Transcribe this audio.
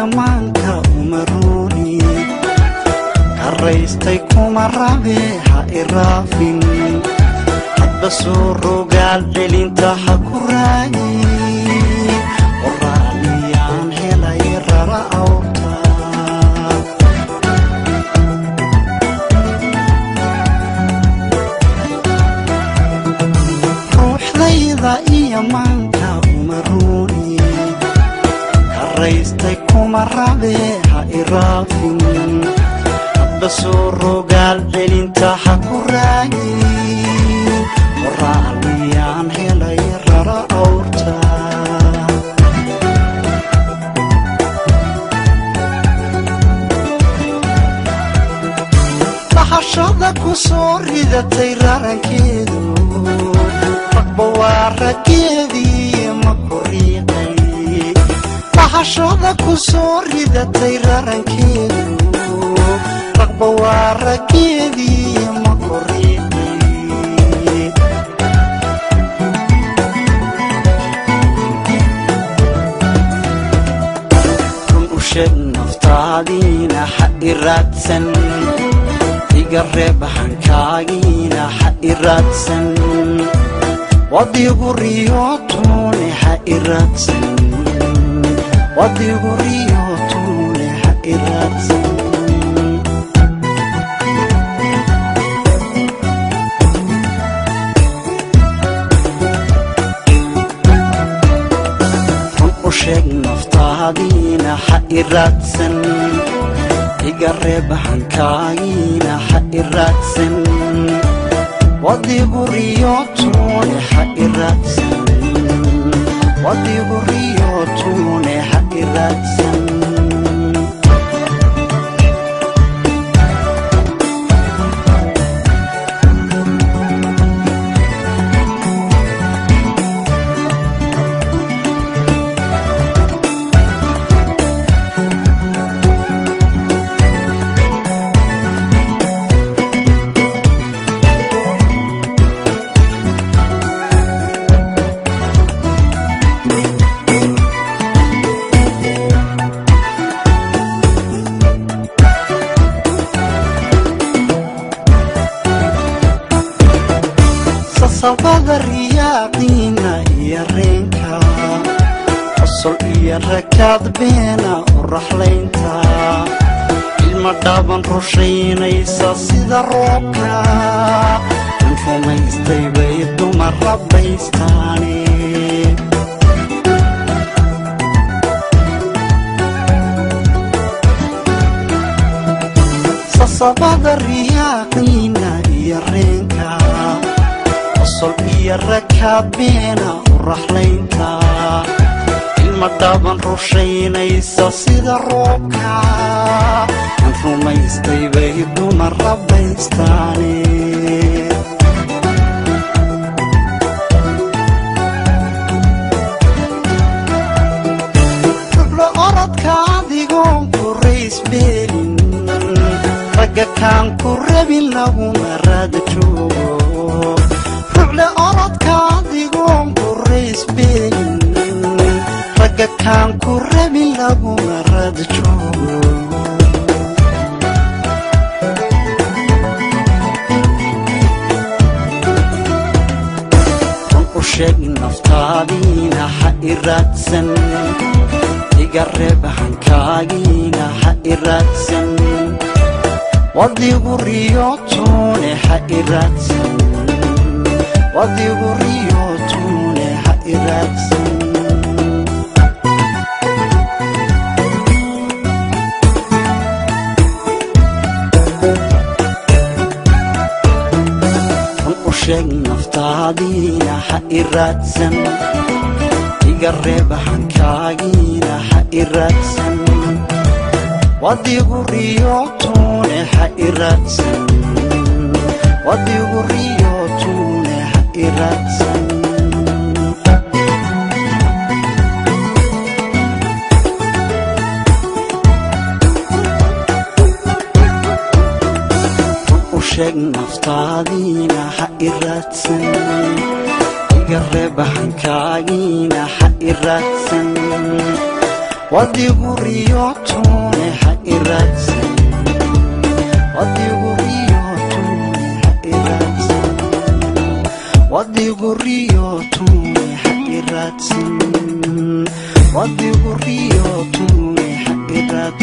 iyamanka umaruni karraystay kuma rabeha irafin hadba soo rogaal celinta ha ku raayi waraaliyaan helay rara awta ruuxdayda iyamanka umaruni karraystay kuma rabeha irafin hadba soo rogaal celinta ha ku raayi waraaliyaan helay rara awta bahashada ku soo ridatay rarankeedu ragba waa raggeedii ma ku riiqay bahashada ku soo ridatay rarankeedu ragba waa raggeedii ma ku riiqay naftaadiina ha iraadsan iga reeb hankaagiina ha iraadsan wadigu riyootune ha iraadsan wadigu riyootune ha iraadsan naftaadiina ha iraadsan iga reeb hankaagiina ha iraadsan wadigu riyootune ha iraadsan wadigu riyootune ha iraadsan sabada riyaaqina iyo reenka qosol iyo rakaad beena u raxlaynta ilma dhaaban rushaynaysa sida roobka in rumaystay bay dumar rabbaystaane sabada riyaaqina iyo reenka qosol iyo rakaad beena u raxlaynta ilma dhaaban rushaynaysa sida roobka in rumaystay bay dumar rabbaystaane rublo orodka adigoon ku raysbeelin ragga kaan ku rabin laguma raada joogo ruuxle orodka adigoon ku raysbeelin ragga kaan ku rabin laguma raada joogo run u sheeg naftaadiina ha iraadsan iga reeb hankaagiina ha iraadsan wadigu riyootune ha iraadsan wadigu riyootune ha iraadsan run u sheeg naftaadiina ha iraadsan iga reeb hankaagiina ha iraadsan wadigu riyootune ha iraadsan wadigu riyootune ha iraadsan u sheeg naftaadiina ha iraadsan iga reeb hankaagiina ha iraadsan wadigu riyootune ha iraadsan wadigu riyootune ha iraadsan wadigu riyootune ha iraadsan wadigu riyootune ha iraadsan